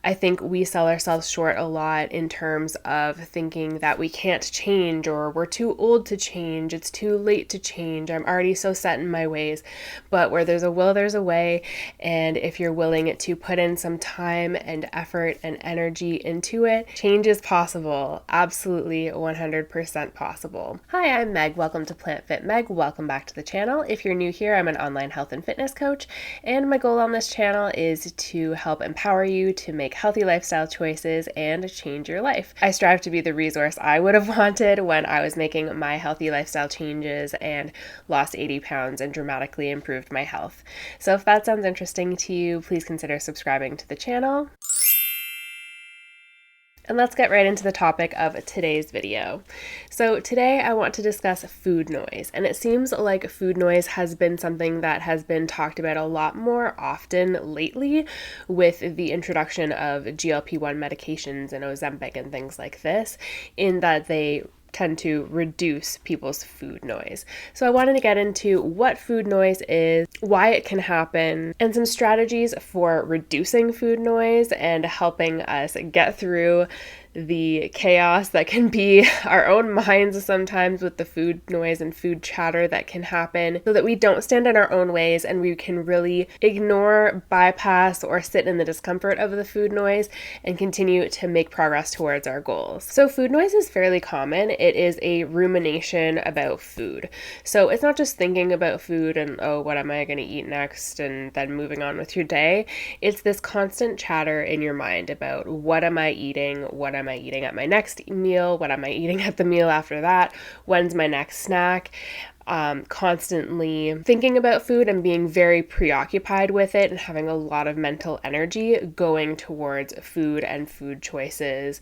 I think we sell ourselves short a lot in terms of thinking that we can't change, or we're too old to change, it's too late to change, I'm already so set in my ways. But where there's a will, there's a way. And if you're willing to put in some time and effort and energy into it, change is possible. Absolutely 100% possible. Hi, I'm Meg. Welcome to plantfitmeg. Welcome back to the channel. If you're new here, I'm an online health and fitness coach, and my goal on this channel is to help empower you to make healthy lifestyle choices and change your life. I strive to be the resource I would have wanted when I was making my healthy lifestyle changes and lost 80 pounds and dramatically improved my health. So if that sounds interesting to you, please consider subscribing to the channel. And let's get right into the topic of today's video. So today I want to discuss food noise, and it seems like food noise has been something that has been talked about a lot more often lately with the introduction of GLP-1 medications and Ozempic and things like this, in that they tend to reduce people's food noise. So I wanted to get into what food noise is, why it can happen, and some strategies for reducing food noise and helping us get through the chaos that can be our own minds sometimes with the food noise and food chatter that can happen, so that we don't stand in our own ways and we can really ignore, bypass, or sit in the discomfort of the food noise and continue to make progress towards our goals. So food noise is fairly common. It is a rumination about food. So it's not just thinking about food and, oh, what am I going to eat next, and then moving on with your day. It's this constant chatter in your mind about what am I eating, what am I eating at my next meal, what am I eating at the meal after that, when's my next snack. Constantly thinking about food and being very preoccupied with it and having a lot of mental energy going towards food and food choices,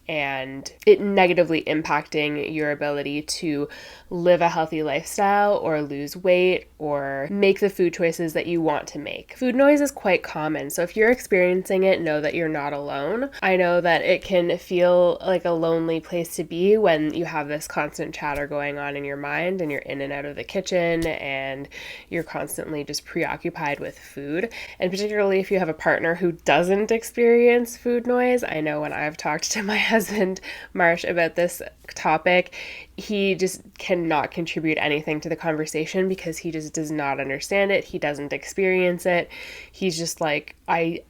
and it negatively impacting your ability to live a healthy lifestyle or lose weight or make the food choices that you want to make. Food noise is quite common, so if you're experiencing it, know that you're not alone. I know that it can feel like a lonely place to be when you have this constant chatter going on in your mind and you're in and out of the kitchen and you're constantly just preoccupied with food. And particularly if you have a partner who doesn't experience food noise. I know when I've talked to my husband, Marsh, about this topic, he just cannot contribute anything to the conversation because he just does not understand it. He doesn't experience it. He's just like,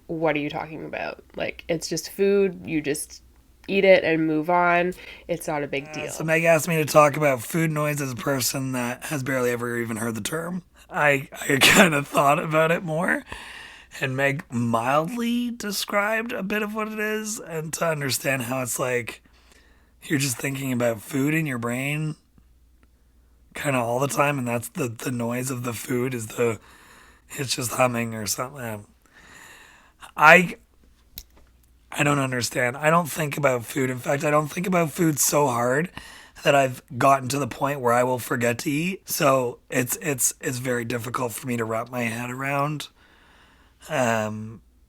what are you talking about? Like, it's just food. You just eat it and move on. It's not a big deal. So Meg asked me to talk about food noise as a person that has barely ever even heard the term. I kind of thought about it more, and Meg mildly described a bit of what it is, and to understand how it's like you're just thinking about food in your brain kind of all the time, and that's the noise of the food is it's just humming or something. I don't understand. I don't think about food. In fact, I don't think about food so hard that I've gotten to the point where I will forget to eat. So it's very difficult for me to wrap my head around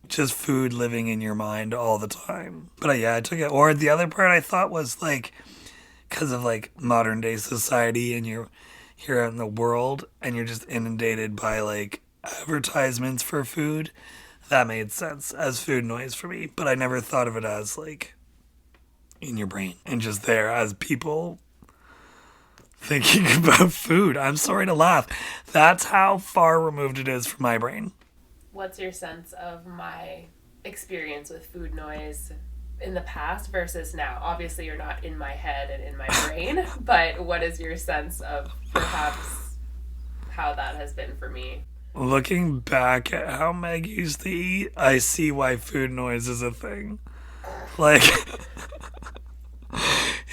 just food living in your mind all the time. But yeah, I took it. Or the other part I thought was like, because of like modern day society and you're out in the world and you're just inundated by like advertisements for food. That made sense as food noise for me, but I never thought of it as like in your brain and just there as people thinking about food. I'm sorry to laugh. That's how far removed it is from my brain. What's your sense of my experience with food noise in the past versus now? Obviously, you're not in my head and in my brain, but what is your sense of perhaps how that has been for me? Looking back at how Meg used to eat, I see why food noise is a thing. Like,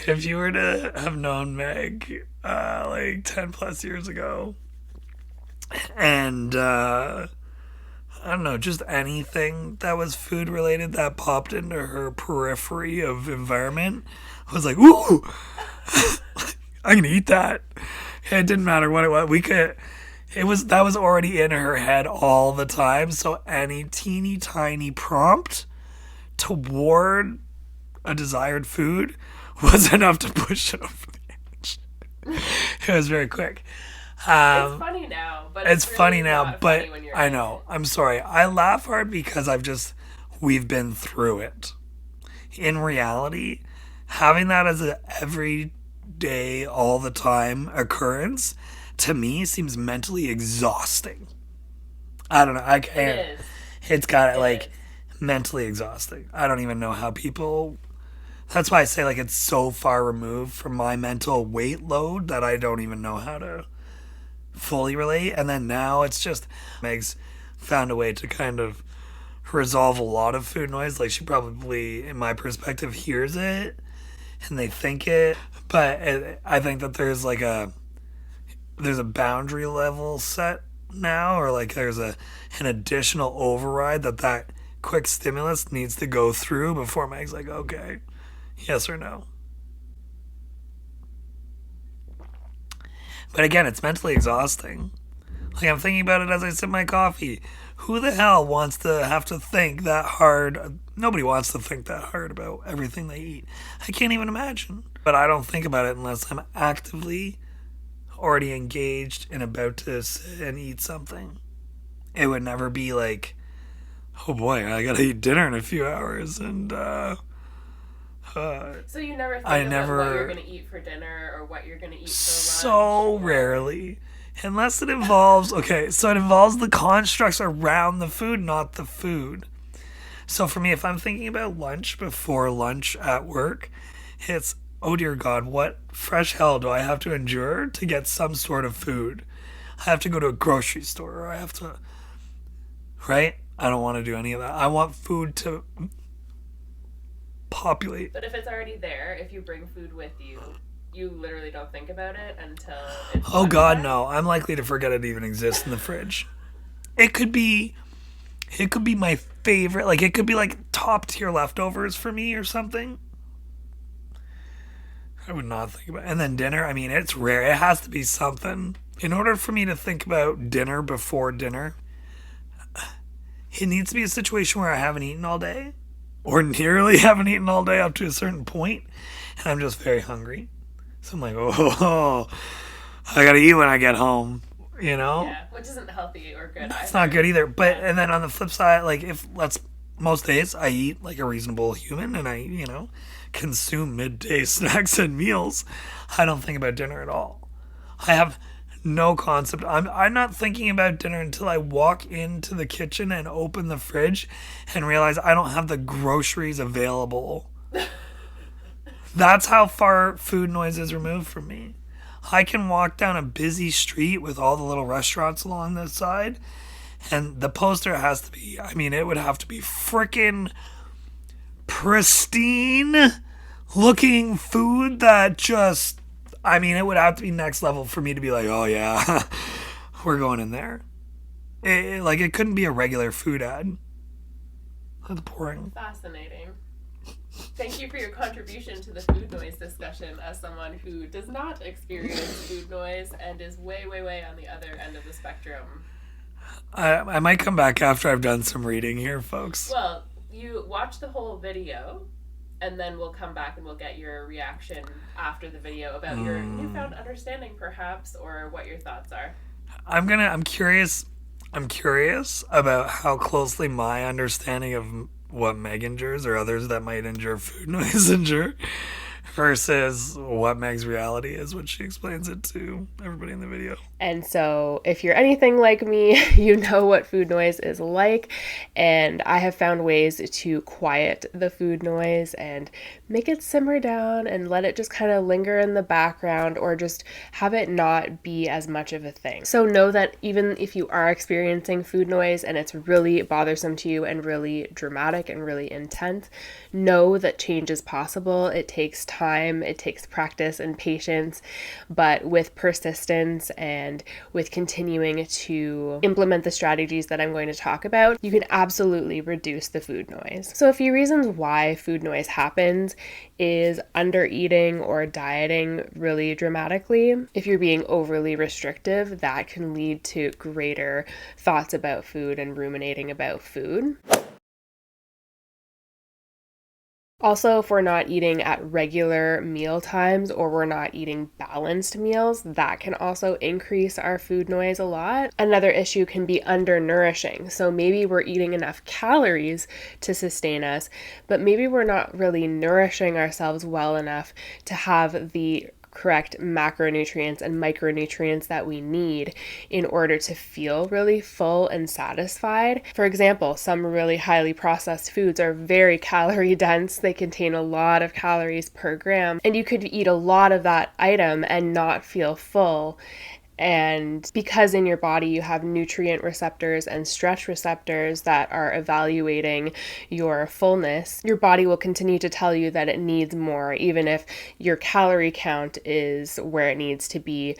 if you were to have known Meg, like 10 plus years ago, and, I don't know, just anything that was food related that popped into her periphery of environment, I was like, ooh, I'm gonna eat that. It didn't matter what it was. That was already in her head all the time. So any teeny tiny prompt toward a desired food was enough to push it over the edge. It was very quick. It's funny now, but it's really funny now, but funny when you're I know. I'm sorry. I laugh hard because I've just we've been through it. In reality, having that as a everyday, all the time occurrence to me seems mentally exhausting. I don't know. I It can't. is. It's got It like is. mentally exhausting. I don't even know how people. That's why I say like it's so far removed from my mental weight load that I don't even know how to fully relate. And then now it's just Meg's found a way to kind of resolve a lot of food noise. Like she probably, in my perspective, hears it and they think it. But I think that there's a boundary level set now, or like there's an additional override that quick stimulus needs to go through before Meg's like, okay, yes or no. But again, it's mentally exhausting. Like I'm thinking about it as I sip my coffee. Who the hell wants to have to think that hard? Nobody wants to think that hard about everything they eat. I can't even imagine. But I don't think about it unless I'm actively already engaged and about to sit and eat something. It would never be like, oh boy, I gotta eat dinner in a few hours, and So you never I think about what you're never, going to eat for dinner or what you're going to eat for lunch so or rarely, unless it involves, okay, so it involves the constructs around the food, not the food. So for me, if I'm thinking about lunch before lunch at work, it's, oh dear God, what fresh hell do I have to endure to get some sort of food? I have to go to a grocery store, or I have to, right? I don't want to do any of that. I want food to populate. But if it's already there, if you bring food with you, you literally don't think about it until it's Oh walking God, by. no. I'm likely to forget it even exists in the fridge. It could be it could be my favorite, like it could be like top tier leftovers for me or something. I would not think about it. And then dinner, I mean, it's rare. It has to be something. In order for me to think about dinner before dinner, it needs to be a situation where I haven't eaten all day or nearly haven't eaten all day up to a certain point, and I'm just very hungry. So I'm like, oh, I gotta eat when I get home, you know? Yeah, which isn't healthy or good It's not either. good either. But, Yeah. and then on the flip side, like, if let's, most days I eat like a reasonable human and I, consume midday snacks and meals, I don't think about dinner at all. I have no concept. I'm not thinking about dinner until I walk into the kitchen and open the fridge and realize I don't have the groceries available. That's how far food noise is removed from me. I can walk down a busy street with all the little restaurants along the side, and the poster has to be, I mean, it would have to be freaking pristine looking food that just, I mean, it would have to be next level for me to be like, oh yeah, we're going in there. Like, it couldn't be a regular food ad. That's boring. Fascinating. Thank you for your contribution to the food noise discussion as someone who does not experience food noise and is way, way, way on the other end of the spectrum. I might come back after I've done some reading here, folks. Well, you watch the whole video and then we'll come back and we'll get your reaction after the video about your newfound understanding perhaps or what your thoughts are. I'm curious. I'm curious about how closely my understanding of what Meg endures or others that might endure food noise endure versus what Meg's reality is when she explains it to everybody in the video. And so, if you're anything like me, you know what food noise is like. And I have found ways to quiet the food noise and make it simmer down and let it just kind of linger in the background or just have it not be as much of a thing. So, know that even if you are experiencing food noise and it's really bothersome to you and really dramatic and really intense, know that change is possible. It takes time, it takes practice and patience, but with persistence and with continuing to implement the strategies that I'm going to talk about, you can absolutely reduce the food noise. So a few reasons why food noise happens is under eating or dieting really dramatically. If you're being overly restrictive, that can lead to greater thoughts about food and ruminating about food. Also, if we're not eating at regular meal times or we're not eating balanced meals, that can also increase our food noise a lot. Another issue can be undernourishing. So maybe we're eating enough calories to sustain us, but maybe we're not really nourishing ourselves well enough to have the correct macronutrients and micronutrients that we need in order to feel really full and satisfied. For example, some really highly processed foods are very calorie dense. They contain a lot of calories per gram, and you could eat a lot of that item and not feel full. And because in your body you have nutrient receptors and stretch receptors that are evaluating your fullness, your body will continue to tell you that it needs more, even if your calorie count is where it needs to be,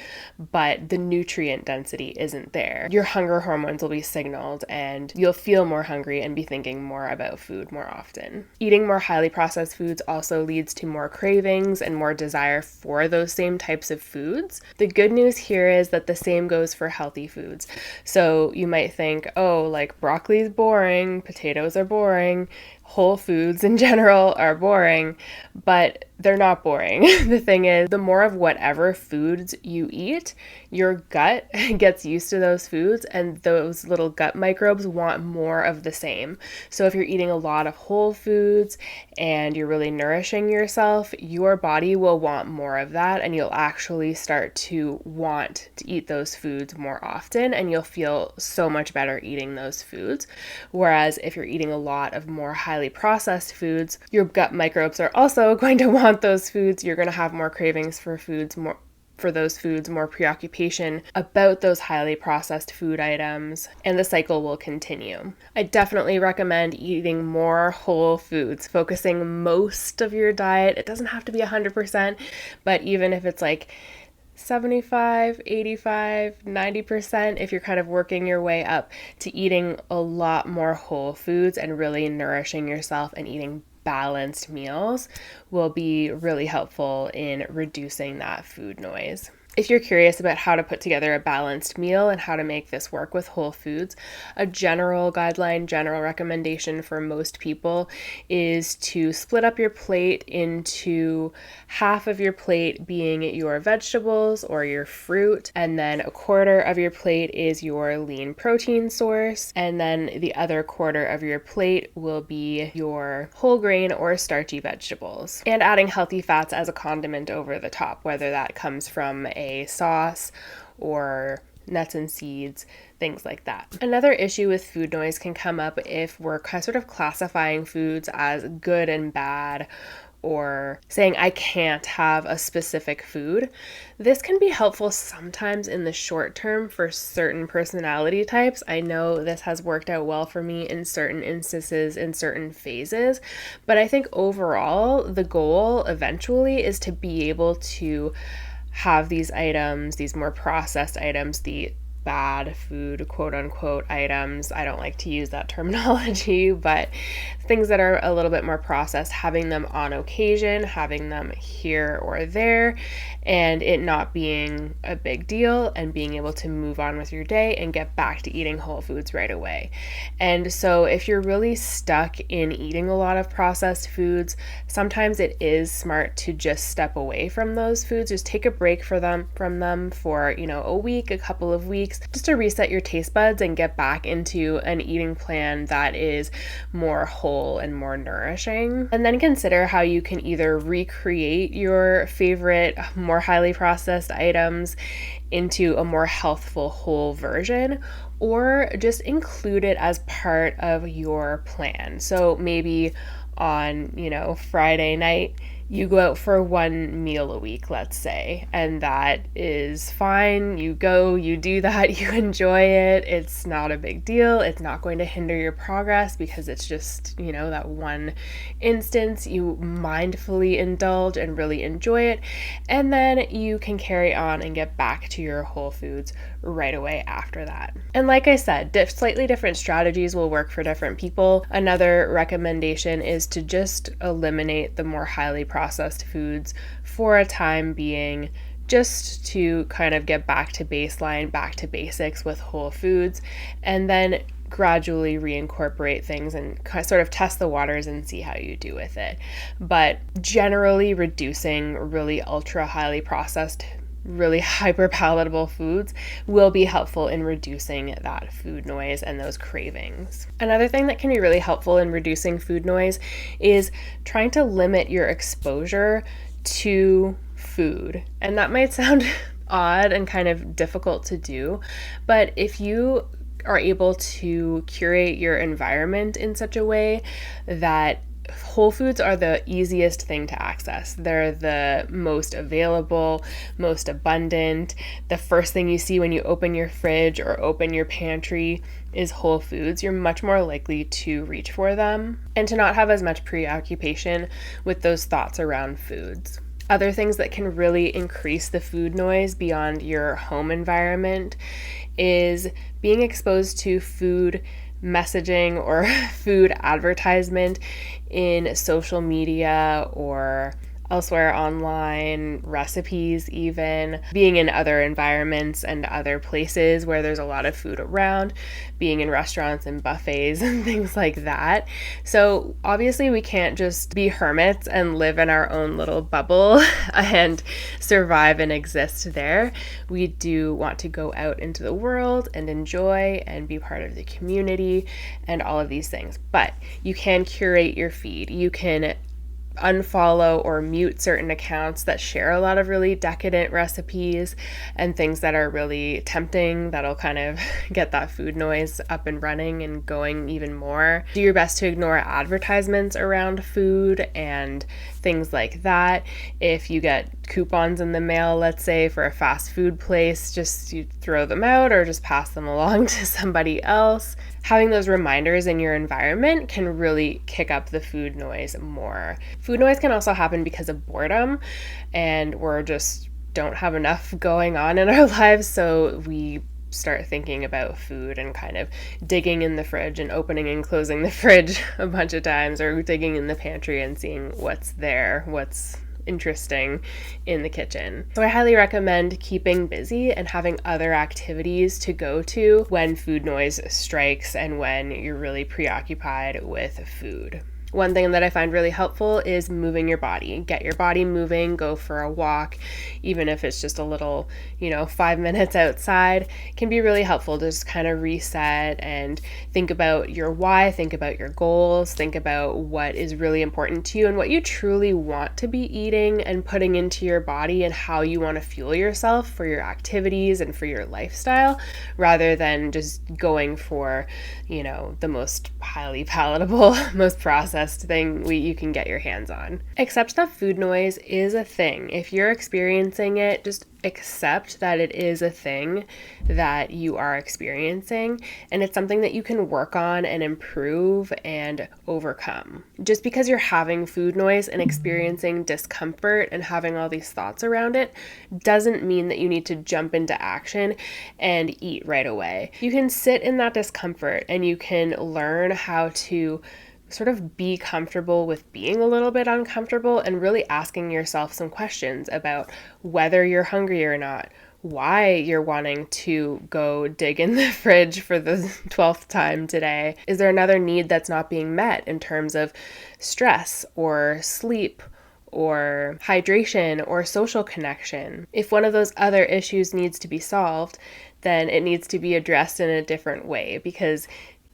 but the nutrient density isn't there. Your hunger hormones will be signaled and you'll feel more hungry and be thinking more about food more often. Eating more highly processed foods also leads to more cravings and more desire for those same types of foods. The good news here is that the same goes for healthy foods. So you might think, oh, like broccoli is boring, potatoes are boring, whole foods in general are boring, but they're not boring. The thing is, the more of whatever foods you eat, your gut gets used to those foods and those little gut microbes want more of the same. So if you're eating a lot of whole foods and you're really nourishing yourself, your body will want more of that and you'll actually start to want to eat those foods more often and you'll feel so much better eating those foods. Whereas if you're eating a lot of more highly processed foods, your gut microbes are also going to want those foods. You're going to have more cravings for those foods, more preoccupation about those highly processed food items, and the cycle will continue. I definitely recommend eating more whole foods, focusing most of your diet. It doesn't have to be 100%, but even if it's like 75, 85, 90%, if you're kind of working your way up to eating a lot more whole foods and really nourishing yourself and eating balanced meals, will be really helpful in reducing that food noise. If you're curious about how to put together a balanced meal and how to make this work with whole foods, a general guideline, general recommendation for most people is to split up your plate into half of your plate being your vegetables or your fruit, and then a quarter of your plate is your lean protein source, and then the other quarter of your plate will be your whole grain or starchy vegetables. And adding healthy fats as a condiment over the top, whether that comes from a sauce or nuts and seeds, things like that. Another issue with food noise can come up if we're sort of classifying foods as good and bad, or saying I can't have a specific food. This can be helpful sometimes in the short term for certain personality types. I know this has worked out well for me in certain instances, in certain phases, but I think overall the goal eventually is to be able to have these items, these more processed items, the bad food, quote unquote, items. I don't like to use that terminology, but things that are a little bit more processed, having them on occasion, having them here or there, and it not being a big deal, and being able to move on with your day and get back to eating whole foods right away. And so if you're really stuck in eating a lot of processed foods, sometimes it is smart to just step away from those foods, just take a break from them for, a week, a couple of weeks, just to reset your taste buds and get back into an eating plan that is more whole and more nourishing. And then consider how you can either recreate your favorite, more highly processed items into a more healthful whole version, or just include it as part of your plan. So maybe on, Friday night, you go out for one meal a week, let's say, and that is fine. You go, you do that, you enjoy it. It's not a big deal. It's not going to hinder your progress because it's just, that one instance. You mindfully indulge and really enjoy it. And then you can carry on and get back to your whole foods right away after that. And like I said, slightly different strategies will work for different people. Another recommendation is to just eliminate the more highly processed foods for a time being, just to kind of get back to baseline, back to basics with whole foods, and then gradually reincorporate things and sort of test the waters and see how you do with it. But generally, reducing really ultra highly processed, really hyper palatable foods will be helpful in reducing that food noise and those cravings. Another thing that can be really helpful in reducing food noise is trying to limit your exposure to food. And that might sound odd and kind of difficult to do, but if you are able to curate your environment in such a way that whole foods are the easiest thing to access. They're the most available, most abundant. The first thing you see when you open your fridge or open your pantry is whole foods. You're much more likely to reach for them and to not have as much preoccupation with those thoughts around foods. Other things that can really increase the food noise beyond your home environment is being exposed to food messaging or food advertisement in social media or elsewhere online, recipes even, being in other environments and other places where there's a lot of food around, being in restaurants and buffets and things like that. So obviously we can't just be hermits and live in our own little bubble and survive and exist there. We do want to go out into the world and enjoy and be part of the community and all of these things. But you can curate your feed. You can unfollow or mute certain accounts that share a lot of really decadent recipes and things that are really tempting that'll kind of get that food noise up and running and going even more. Do your best to ignore advertisements around food and things like that. If you get coupons in the mail, let's say for a fast food place, just you throw them out or just pass them along to somebody else. Having those reminders in your environment can really kick up the food noise more. Food noise can also happen because of boredom, and we're just don't have enough going on in our lives, so we start thinking about food and kind of digging in the fridge and opening and closing the fridge a bunch of times, or digging in the pantry and seeing what's there, what's interesting in the kitchen. So I highly recommend keeping busy and having other activities to go to when food noise strikes and when you're really preoccupied with food. One thing that I find really helpful is moving your body. Get your body moving, go for a walk, even if it's just a little, 5 minutes outside, can be really helpful to just kind of reset and think about your why, think about your goals, think about what is really important to you and what you truly want to be eating and putting into your body and how you want to fuel yourself for your activities and for your lifestyle, rather than just going for, the most highly palatable, most processed thing you can get your hands on. Accept that food noise is a thing. If you're experiencing it, just accept that it is a thing that you are experiencing, and it's something that you can work on and improve and overcome. Just because you're having food noise and experiencing discomfort and having all these thoughts around it doesn't mean that you need to jump into action and eat right away. You can sit in that discomfort and you can learn how to sort of be comfortable with being a little bit uncomfortable and really asking yourself some questions about whether you're hungry or not, why you're wanting to go dig in the fridge for the 12th time today. Is there another need that's not being met in terms of stress or sleep or hydration or social connection? If one of those other issues needs to be solved, then it needs to be addressed in a different way, because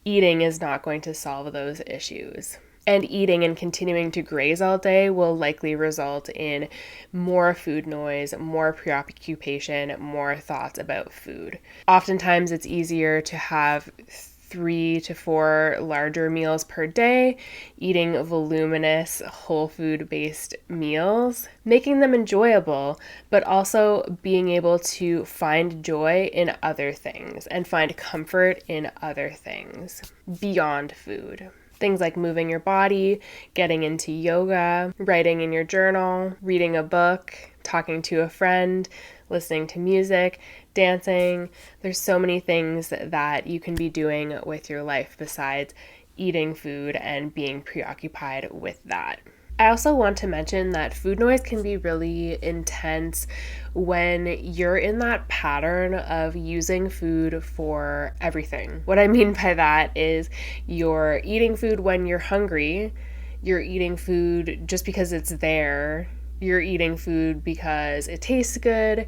eating is not going to solve those issues. And eating and continuing to graze all day will likely result in more food noise, more preoccupation, more thoughts about food. Oftentimes it's easier to have 3 to 4 larger meals per day, eating voluminous whole food based meals, making them enjoyable, but also being able to find joy in other things and find comfort in other things beyond food. Things like moving your body, getting into yoga, writing in your journal, reading a book, talking to a friend, listening to music, dancing. There's so many things that you can be doing with your life besides eating food and being preoccupied with that. I also want to mention that food noise can be really intense when you're in that pattern of using food for everything. What I mean by that is you're eating food when you're hungry, you're eating food just because it's there, you're eating food because it tastes good,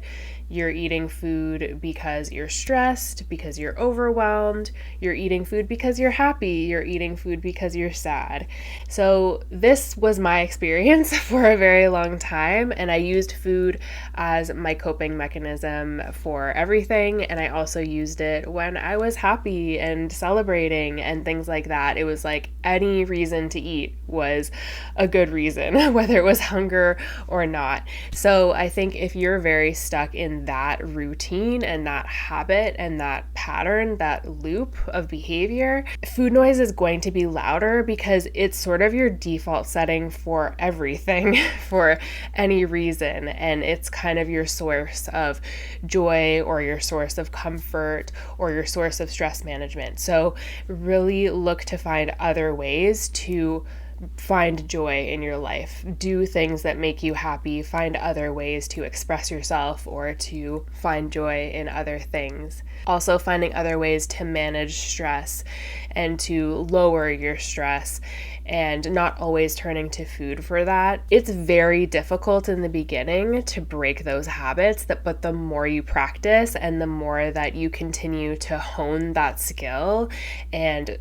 you're eating food because you're stressed, because you're overwhelmed, you're eating food because you're happy, you're eating food because you're sad. So, this was my experience for a very long time, and I used food as my coping mechanism for everything, and I also used it when I was happy and celebrating and things like that. It was like any reason to eat was a good reason, whether it was hunger or not. So, I think if you're very stuck in that routine and that habit and that pattern, that loop of behavior, food noise is going to be louder because it's sort of your default setting for everything, for any reason. And it's kind of your source of joy or your source of comfort or your source of stress management. So really look to find other ways to find joy in your life. Do things that make you happy. Find other ways to express yourself or to find joy in other things. Also, finding other ways to manage stress and to lower your stress and not always turning to food for that. It's very difficult in the beginning to break those habits, but the more you practice and the more that you continue to hone that skill and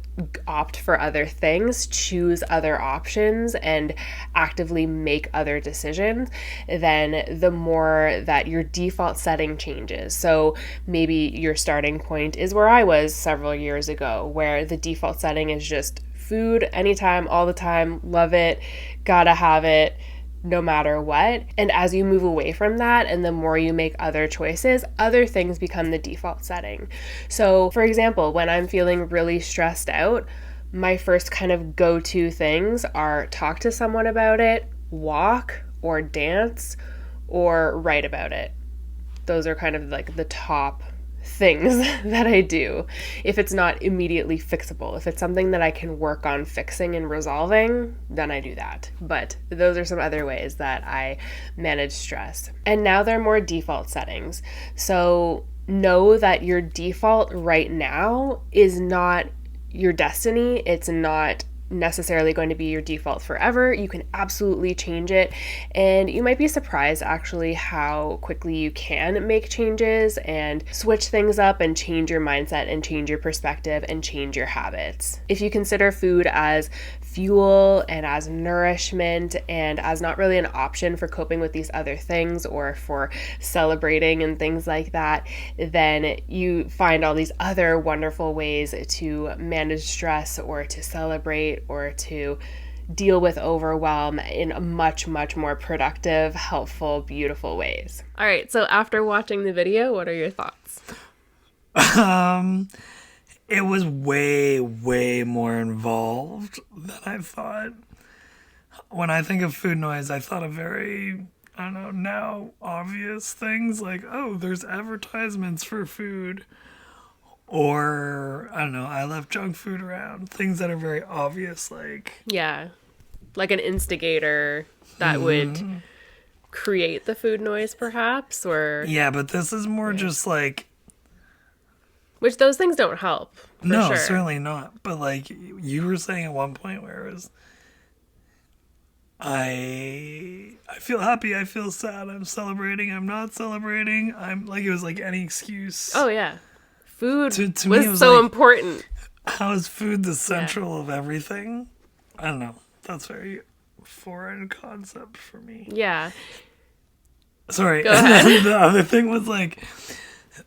opt for other things, choose other options, and actively make other decisions, then the more that your default setting changes. So maybe your starting point is where I was several years ago, where the default setting is just food anytime, all the time, love it, gotta have it, no matter what. And as you move away from that and the more you make other choices, other things become the default setting. So, for example, when I'm feeling really stressed out, my first kind of go-to things are talk to someone about it, walk or dance, or write about it. Those are kind of like the top things that I do. If it's not immediately fixable, if it's something that I can work on fixing and resolving, then I do that. But those are some other ways that I manage stress. And now they're more default settings. So know that your default right now is not your destiny. It's not necessarily going to be your default forever. You can absolutely change it, and you might be surprised actually how quickly you can make changes and switch things up and change your mindset and change your perspective and change your habits. If you consider food as fuel and as nourishment and as not really an option for coping with these other things or for celebrating and things like that, then you find all these other wonderful ways to manage stress or to celebrate or to deal with overwhelm in a much, much more productive, helpful, beautiful ways. All right, so after watching the video, what are your thoughts? It was way, way more involved than I thought. When I think of food noise, I thought of very, I don't know, now obvious things like, oh, there's advertisements for food. Or, I don't know, I left junk food around. Things that are very obvious, like... Yeah, like an instigator that would create the food noise, perhaps, or... Yeah, but this is more just like... Which those things don't help, for No, sure. certainly not. But like, you were saying at one point where it was... I feel happy, I feel sad, I'm celebrating, I'm not celebrating. I'm like, it was like any excuse. Oh, yeah. Food to was me, it was so like, important. How is food the central of everything? I don't know. That's very foreign concept for me. Yeah. Sorry. Go ahead. And then the other thing was like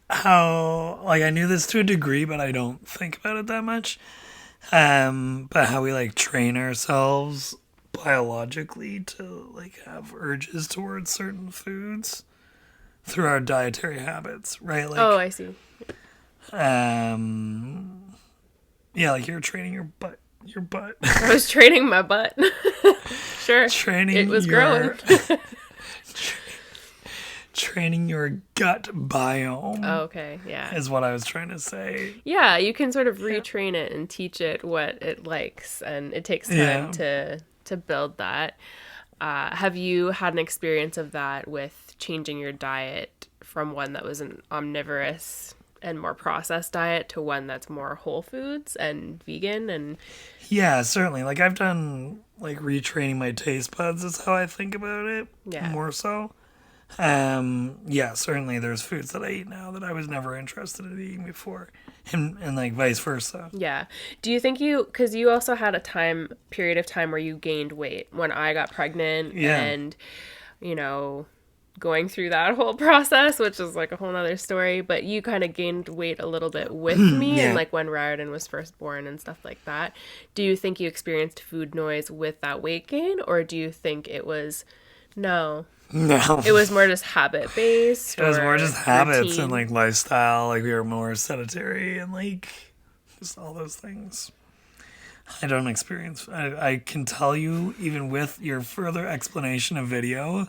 how, like, I knew this to a degree, but I don't think about it that much. But how we like train ourselves biologically to like have urges towards certain foods through our dietary habits, right? Like, Oh, I see. Yeah, like you're training your butt. I was training my butt. Sure. Training it was growing. Training your gut biome. Oh, okay, yeah. Is what I was trying to say. Yeah, you can sort of retrain it and teach it what it likes, and it takes time to to build that. Have you had an experience of that with changing your diet from one that was an omnivorous and more processed diet to one that's more whole foods and vegan? And Yeah, certainly. Like I've done like retraining my taste buds is how I think about it. Yeah. More so. Yeah, certainly there's foods that I eat now that I was never interested in eating before. And like vice versa. Yeah. Do you think because you also had a period of time where you gained weight when I got pregnant Yeah. and, going through that whole process, which is like a whole nother story, but you kind of gained weight a little bit with me Yeah. and like when Riordan was first born and stuff like that. Do you think you experienced food noise with that weight gain, or do you think it was, no, No. it was more just habit based? It was more just habits routine? and like lifestyle. Like we were more sedentary and like just all those things. I don't experience. I can tell you, even with your further explanation of video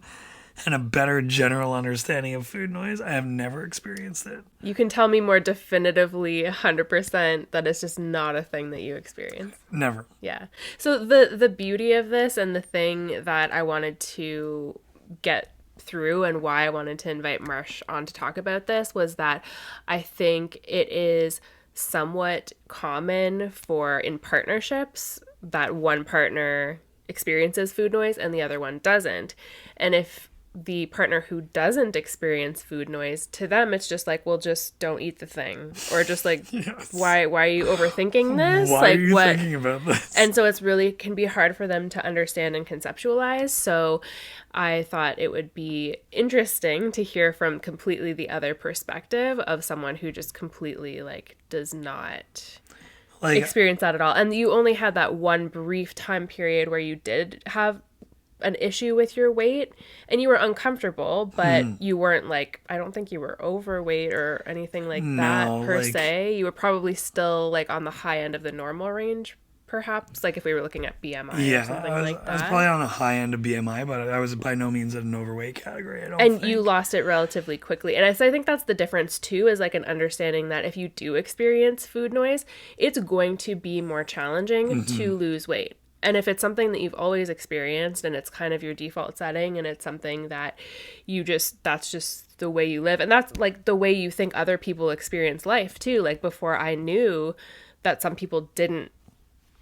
and a better general understanding of food noise, I have never experienced it. You can tell me more definitively 100% that it's just not a thing that you experience. Never. Yeah. So the beauty of this and the thing that I wanted to get through and why I wanted to invite Marsh on to talk about this was that I think it is somewhat common for in partnerships that one partner experiences food noise and the other one doesn't. And if the partner who doesn't experience food noise, to them it's just like, well, just don't eat the thing, or just like Yes. why are you overthinking this? Why like are you what thinking about this? And so it's really can be hard for them to understand and conceptualize. So I thought it would be interesting to hear from completely the other perspective of someone who just completely like does not like experience that at all. And you only had that one brief time period where you did have an issue with your weight and you were uncomfortable, but you weren't like, I don't think you were overweight or anything like that per se. You were probably still like on the high end of the normal range, perhaps, like if we were looking at BMI or something I was, like that. I was probably on a high end of BMI, but I was by no means in an overweight category. I don't And think. you lost it relatively quickly. And so I think that's the difference too, is like an understanding that if you do experience food noise, it's going to be more challenging to lose weight. And if it's something that you've always experienced and it's kind of your default setting and it's something that that's just the way you live. And that's like the way you think other people experience life too. Like before I knew that some people didn't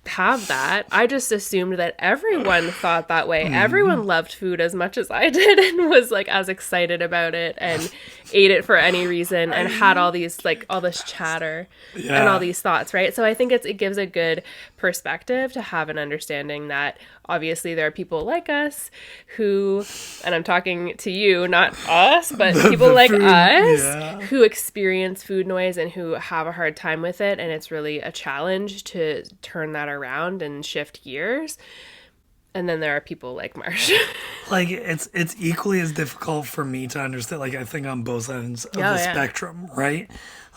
have that, I just assumed that everyone thought that way. Everyone loved food as much as I did and was like as excited about it and ate it for any reason and had all these like all this chatter and all these thoughts, right? So I think it gives a good perspective to have an understanding that obviously there are people like us who, and I'm talking to you, not us, but people like food, us who experience food noise and who have a hard time with it, and it's really a challenge to turn that around and shift gears. And then there are people like Marsh. Like it's equally as difficult for me to understand. Like I think on both ends of the spectrum, right?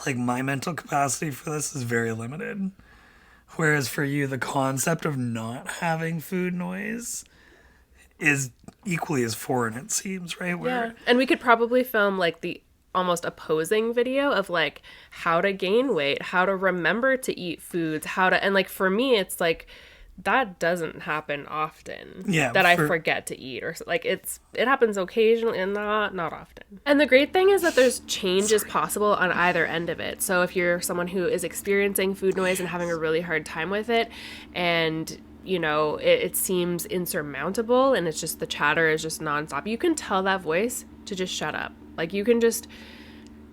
Like my mental capacity for this is very limited. Whereas for you, the concept of not having food noise is equally as foreign, it seems, right? Yeah. And we could probably film like the almost opposing video of like how to gain weight, how to remember to eat foods, and like for me, it's like that doesn't happen often. Yeah, that I forget to eat, or like it happens occasionally and not often. And the great thing is that there's change is possible on either end of it. So if you're someone who is experiencing food noise and having a really hard time with it, and it seems insurmountable and it's just the chatter is just nonstop, you can tell that voice to just shut up. Like you can just,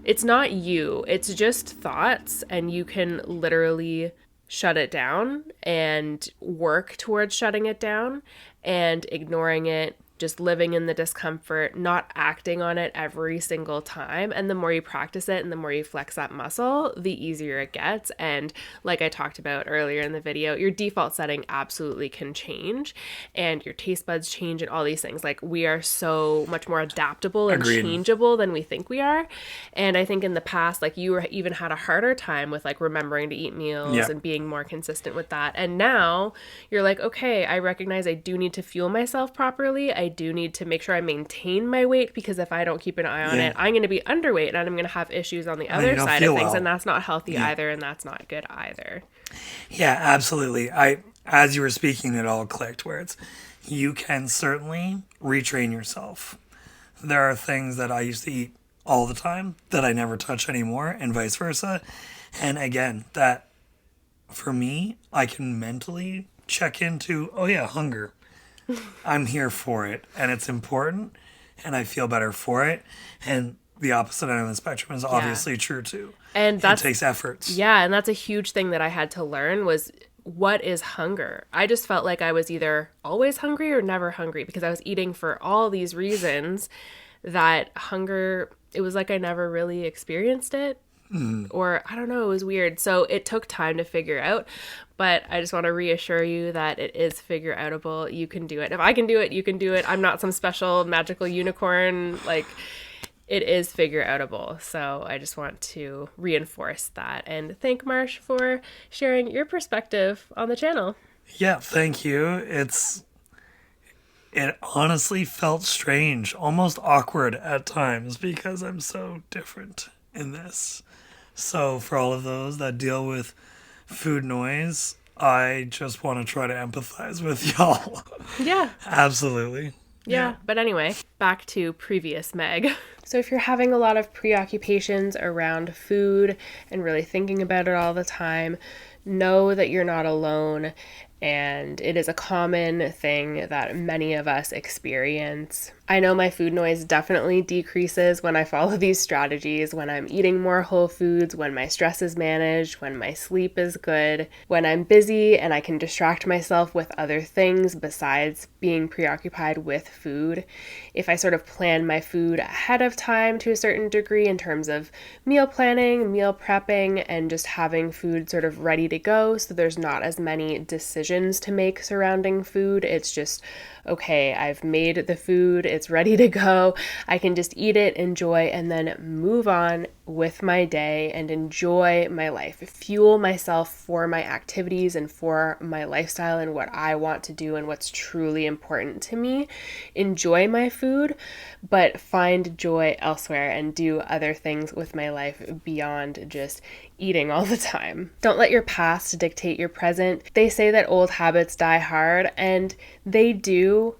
it's not you, it's just thoughts, and you can literally shut it down and work towards shutting it down and ignoring it, just living in the discomfort, not acting on it every single time. And the more you practice it and the more you flex that muscle, the easier it gets. And like I talked about earlier in the video, your default setting absolutely can change and your taste buds change and all these things. Like we are so much more adaptable and changeable than we think we are. And I think in the past, like you even had a harder time with like remembering to eat meals and being more consistent with that. And now you're like, okay, I recognize I do need to fuel myself properly. I do need to make sure I maintain my weight, because if I don't keep an eye on it, I'm going to be underweight and I'm going to have issues on the other side of things. And that's not healthy either. And that's not good either. Yeah, absolutely. as you were speaking, it all clicked where it's, you can certainly retrain yourself. There are things that I used to eat all the time that I never touch anymore, and vice versa. And again, that for me, I can mentally check into, oh yeah, hunger. I'm here for it, and it's important, and I feel better for it. And the opposite end of the spectrum is obviously true too. And it takes efforts. Yeah, and that's a huge thing that I had to learn was, what is hunger? I just felt like I was either always hungry or never hungry because I was eating for all these reasons that hunger, it was like I never really experienced it. Or I don't know, it was weird. So it took time to figure out, but I just want to reassure you that it is figure outable. You can do it. If I can do it, you can do it. I'm not some special magical unicorn. Like, it is figure outable. So I just want to reinforce that and thank Marsh for sharing your perspective on the channel. Yeah, thank you. It honestly felt strange, almost awkward at times because I'm so different in this. So for all of those that deal with food noise, I just want to try to empathize with y'all. Yeah. Absolutely. Yeah. But anyway, back to previous Meg. So if you're having a lot of preoccupations around food and really thinking about it all the time, know that you're not alone, and it is a common thing that many of us experience. I know my food noise definitely decreases when I follow these strategies, when I'm eating more whole foods, when my stress is managed, when my sleep is good, when I'm busy and I can distract myself with other things besides being preoccupied with food. If I sort of plan my food ahead of time to a certain degree in terms of meal planning, meal prepping, and just having food sort of ready to go so there's not as many decisions to make surrounding food. It's just, okay, I've made the food, it's ready to go. I can just eat it, enjoy, and then move on with my day and enjoy my life. Fuel myself for my activities and for my lifestyle and what I want to do and what's truly important to me. Enjoy my food, but find joy elsewhere and do other things with my life beyond just eating all the time. Don't let your past dictate your present. They say that old habits die hard, and they do.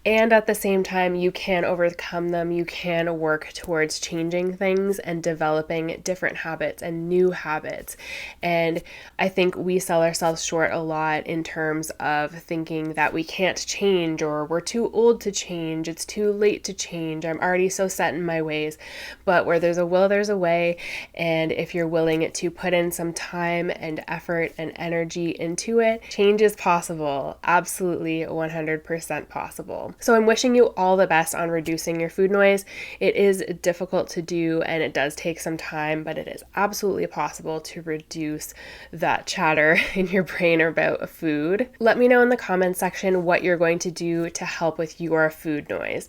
And at the same time, you can overcome them. You can work towards changing things and developing different habits and new habits. And I think we sell ourselves short a lot in terms of thinking that we can't change, or we're too old to change, it's too late to change, I'm already so set in my ways. But where there's a will, there's a way. And if you're willing to put in some time and effort and energy into it, change is possible. Absolutely 100% possible. So I'm wishing you all the best on reducing your food noise. It is difficult to do and it does take some time, but it is absolutely possible to reduce that chatter in your brain about food. Let me know in the comments section what you're going to do to help with your food noise.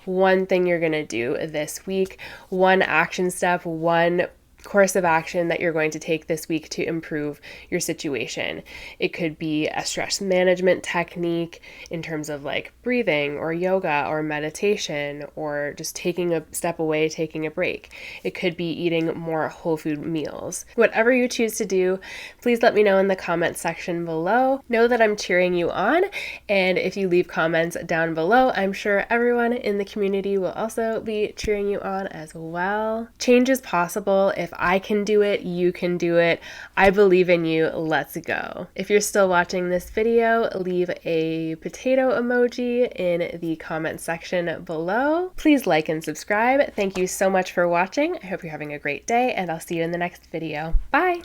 One thing you're going to do this week, one action step, one course of action that you're going to take this week to improve your situation. It could be a stress management technique in terms of like breathing or yoga or meditation, or just taking a step away, taking a break. It could be eating more whole food meals. Whatever you choose to do, please let me know in the comments section below. Know that I'm cheering you on, and if you leave comments down below, I'm sure everyone in the community will also be cheering you on as well. Change is possible. If I can do it, you can do it. I believe in you. Let's go. If you're still watching this video, leave a potato emoji in the comment section below. Please like and subscribe. Thank you so much for watching. I hope you're having a great day, and I'll see you in the next video. Bye!